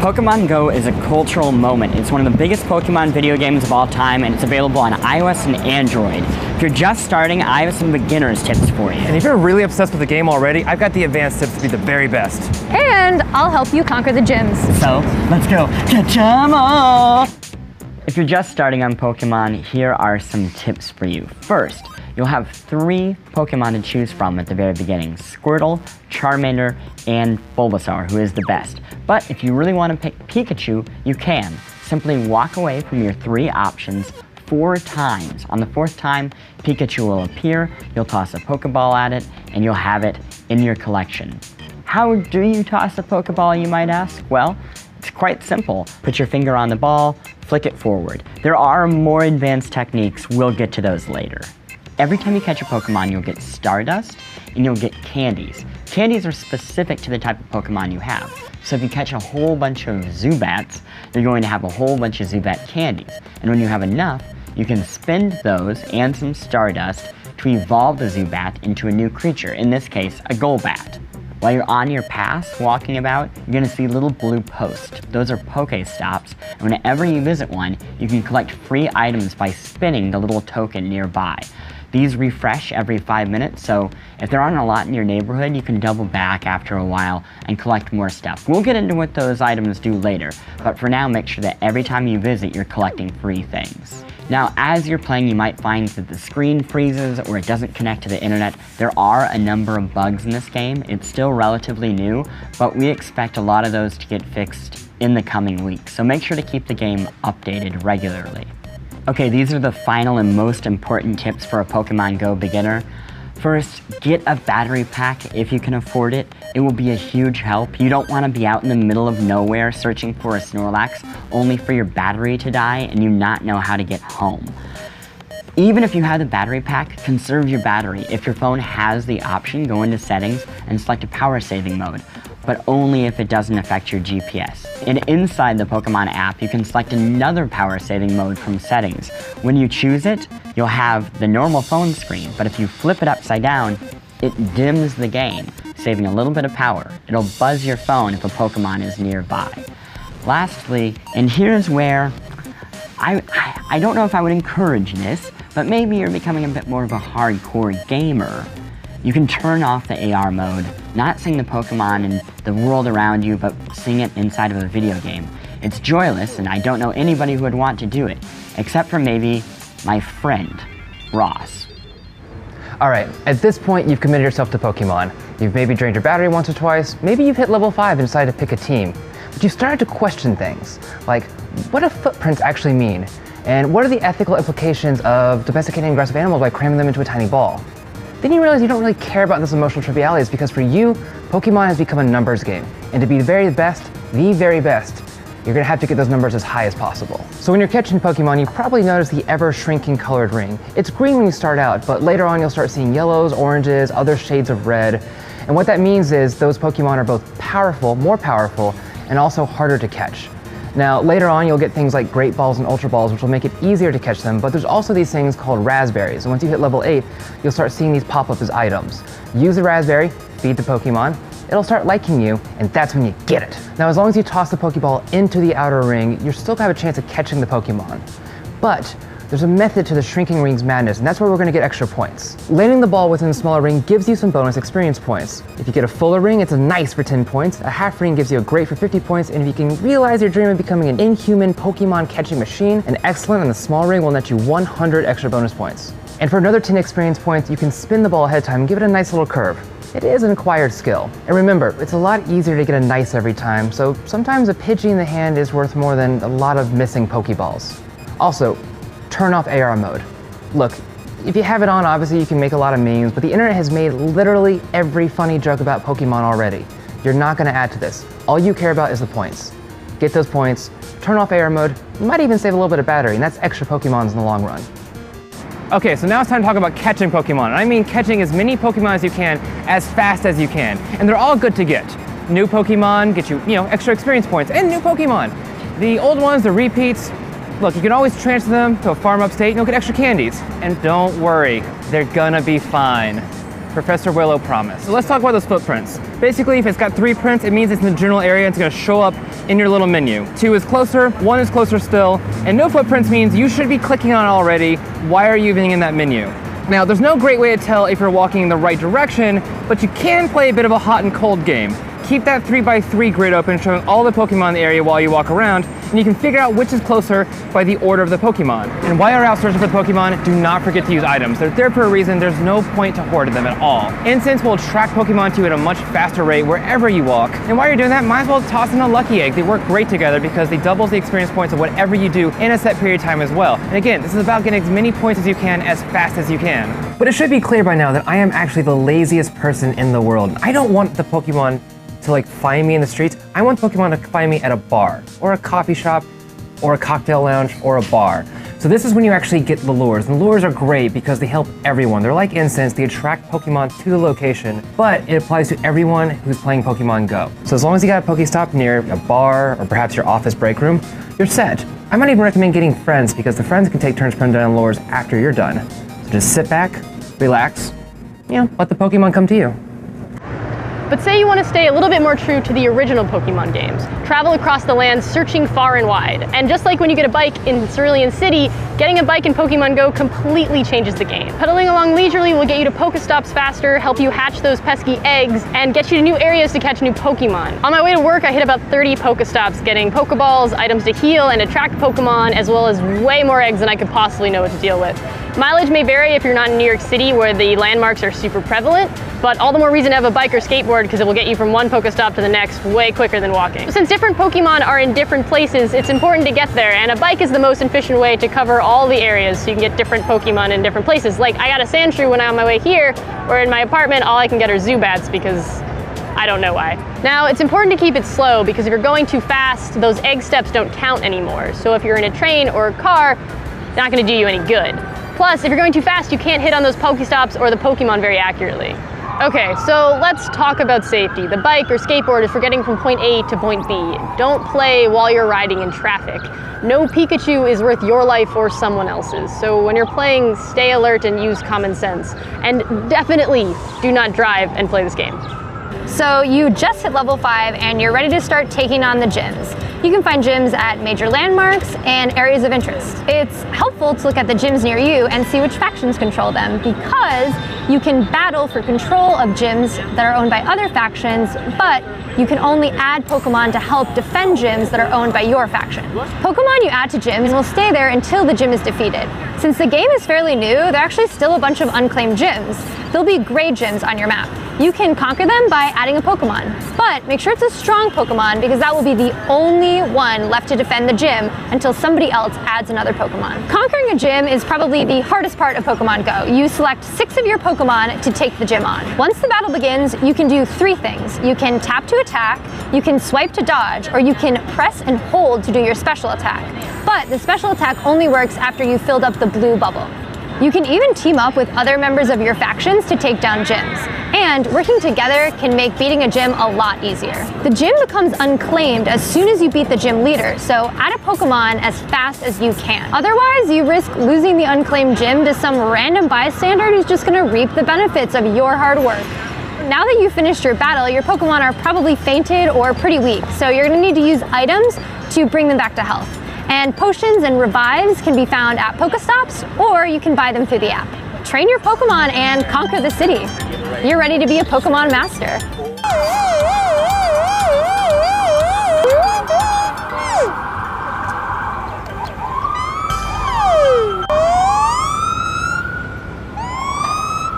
Pokemon Go is a cultural moment. It's one of the biggest Pokemon video games of all time, and it's available on iOS and Android. If you're just starting, I have some beginner's tips for you. And if you're really obsessed with the game already, I've got the advanced tips to be the very best. And I'll help you conquer the gyms. So, let's go catch 'em all! If you're just starting on Pokemon, here are some tips for you. First, you'll have 3 Pokemon to choose from at the very beginning: Squirtle, Charmander, and Bulbasaur, who is the best. But if you really want to pick Pikachu, you can. Simply walk away from your 3 options 4 times. On the 4th time, Pikachu will appear, you'll toss a Pokeball at it, and you'll have it in your collection. How do you toss a Pokeball, you might ask? Well, it's quite simple. Put your finger on the ball, flick it forward. There are more advanced techniques, we'll get to those later. Every time you catch a Pokemon, you'll get Stardust, and you'll get candies. Candies are specific to the type of Pokemon you have. So if you catch a whole bunch of Zubats, you're going to have a whole bunch of Zubat candies. And when you have enough, you can spend those and some Stardust to evolve the Zubat into a new creature, in this case, a Golbat. While you're on your path walking about, you're going to see little blue posts. Those are Pokestops, and whenever you visit one, you can collect free items by spinning the little token nearby. These refresh every 5 minutes, so if there aren't a lot in your neighborhood, you can double back after a while and collect more stuff. We'll get into what those items do later, but for now, make sure that every time you visit, you're collecting free things. Now, as you're playing, you might find that the screen freezes or it doesn't connect to the internet. There are a number of bugs in this game. It's still relatively new, but we expect a lot of those to get fixed in the coming weeks, so make sure to keep the game updated regularly. Okay, these are the final and most important tips for a Pokemon Go beginner. First, get a battery pack if you can afford it. It will be a huge help. You don't want to be out in the middle of nowhere searching for a Snorlax only for your battery to die and you not know how to get home. Even if you have the battery pack, conserve your battery. If your phone has the option, go into settings and select a power saving mode, but only if it doesn't affect your GPS. And inside the Pokemon app, you can select another power saving mode from settings. When you choose it, you'll have the normal phone screen, but if you flip it upside down, it dims the game, saving a little bit of power. It'll buzz your phone if a Pokemon is nearby. Lastly, and here's where I don't know if I would encourage this, but maybe you're becoming a bit more of a hardcore gamer. You can turn off the AR mode, not seeing the Pokemon and the world around you, but seeing it inside of a video game. It's joyless, and I don't know anybody who would want to do it, except for maybe my friend, Ross. Alright, at this point you've committed yourself to Pokemon. You've maybe drained your battery once or twice, maybe you've hit level 5 and decided to pick a team. But you've started to question things, like what do footprints actually mean? And what are the ethical implications of domesticating aggressive animals by cramming them into a tiny ball? Then you realize you don't really care about those emotional trivialities because for you, Pokemon has become a numbers game. And to be the very best, you're gonna have to get those numbers as high as possible. So when you're catching Pokemon, you probably notice the ever-shrinking colored ring. It's green when you start out, but later on you'll start seeing yellows, oranges, other shades of red. And what that means is those Pokemon are both powerful, more powerful, and also harder to catch. Now, later on, you'll get things like Great Balls and Ultra Balls, which will make it easier to catch them, but there's also these things called Raspberries, and once you hit level 8, you'll start seeing these pop up as items. Use the Raspberry, feed the Pokemon, it'll start liking you, and that's when you get it. Now, as long as you toss the Pokeball into the outer ring, you're still gonna have a chance of catching the Pokemon. But there's a method to the shrinking ring's madness, and that's where we're gonna get extra points. Landing the ball within the smaller ring gives you some bonus experience points. If you get a fuller ring, it's a nice for 10 points, a half ring gives you a great for 50 points, and if you can realize your dream of becoming an inhuman Pokemon catching machine, an excellent on the small ring will net you 100 extra bonus points. And for another 10 experience points, you can spin the ball ahead of time and give it a nice little curve. It is an acquired skill. And remember, it's a lot easier to get a nice every time, so sometimes a Pidgey in the hand is worth more than a lot of missing Pokeballs. Also, turn off AR mode. Look, if you have it on, obviously you can make a lot of memes, but the internet has made literally every funny joke about Pokemon already. You're not gonna add to this. All you care about is the points. Get those points, turn off AR mode, you might even save a little bit of battery, and that's extra Pokemons in the long run. Okay, so now it's time to talk about catching Pokemon. And I mean catching as many Pokemon as you can, as fast as you can. And they're all good to get. New Pokemon get you, extra experience points, and new Pokemon. The old ones, the repeats, look, you can always transfer them to a farm upstate and you'll get extra candies. And don't worry, they're gonna be fine. Professor Willow promised. So let's talk about those footprints. Basically, if it's got 3 prints, it means it's in the general area and it's gonna show up in your little menu. 2 is closer, 1 is closer still, and no footprints means you should be clicking on it already. Why are you even in that menu? Now, there's no great way to tell if you're walking in the right direction, but you can play a bit of a hot and cold game. Keep that 3x3 grid open, showing all the Pokemon in the area while you walk around, and you can figure out which is closer by the order of the Pokemon. And while you're out searching for the Pokemon, do not forget to use items. They're there for a reason. There's no point to hoard them at all. Incense will attract Pokemon to you at a much faster rate wherever you walk. And while you're doing that, might as well toss in a Lucky Egg. They work great together because they double the experience points of whatever you do in a set period of time as well. And again, this is about getting as many points as you can as fast as you can. But it should be clear by now that I am actually the laziest person in the world. I don't want the Pokemon to like find me in the streets. I want Pokemon to find me at a bar or a coffee shop or a cocktail lounge or a bar. So this is when you actually get the lures. And the lures are great because they help everyone. They're like incense, they attract Pokemon to the location, but it applies to everyone who's playing Pokemon Go. So as long as you got a Pokestop near a bar or perhaps your office break room, you're set. I might even recommend getting friends because the friends can take turns putting down lures after you're done. So just sit back, relax, let the Pokemon come to you. But say you want to stay a little bit more true to the original Pokemon games. Travel across the land searching far and wide. And just like when you get a bike in Cerulean City, getting a bike in Pokemon Go completely changes the game. Pedaling along leisurely will get you to Pokestops faster, help you hatch those pesky eggs, and get you to new areas to catch new Pokemon. On my way to work, I hit about 30 Pokestops, getting Pokeballs, items to heal and attract Pokemon, as well as way more eggs than I could possibly know what to deal with. Mileage may vary if you're not in New York City where the landmarks are super prevalent, but all the more reason to have a bike or skateboard because it will get you from one Pokestop to the next way quicker than walking. Since different Pokemon are in different places, it's important to get there, and a bike is the most efficient way to cover all the areas so you can get different Pokemon in different places. Like I got a Sandshrew when I'm on my way here, or in my apartment all I can get are Zubats because I don't know why. Now, it's important to keep it slow because if you're going too fast, those egg steps don't count anymore. So if you're in a train or a car, it's not going to do you any good. Plus, if you're going too fast, you can't hit on those Pokestops or the Pokemon very accurately. Okay, so let's talk about safety. The bike or skateboard is for getting from point A to point B. Don't play while you're riding in traffic. No Pikachu is worth your life or someone else's. So when you're playing, stay alert and use common sense. And definitely do not drive and play this game. So you just hit level 5 and you're ready to start taking on the gyms. You can find gyms at major landmarks and areas of interest. It's helpful to look at the gyms near you and see which factions control them because you can battle for control of gyms that are owned by other factions, but you can only add Pokemon to help defend gyms that are owned by your faction. Pokemon you add to gyms will stay there until the gym is defeated. Since the game is fairly new, there are actually still a bunch of unclaimed gyms. There'll be gray gyms on your map. You can conquer them by adding a Pokemon, but make sure it's a strong Pokemon because that will be the only one left to defend the gym until somebody else adds another Pokemon. Conquering a gym is probably the hardest part of Pokemon Go. You select 6 of your Pokemon to take the gym on. Once the battle begins, you can do 3 things. You can tap to attack, you can swipe to dodge, or you can press and hold to do your special attack. But the special attack only works after you've filled up the blue bubble. You can even team up with other members of your factions to take down gyms. And working together can make beating a gym a lot easier. The gym becomes unclaimed as soon as you beat the gym leader, so add a Pokemon as fast as you can. Otherwise, you risk losing the unclaimed gym to some random bystander who's just gonna reap the benefits of your hard work. Now that you've finished your battle, your Pokemon are probably fainted or pretty weak, so you're gonna need to use items to bring them back to health. And potions and revives can be found at Pokestops, or you can buy them through the app. Train your Pokemon and conquer the city. You're ready to be a Pokemon master.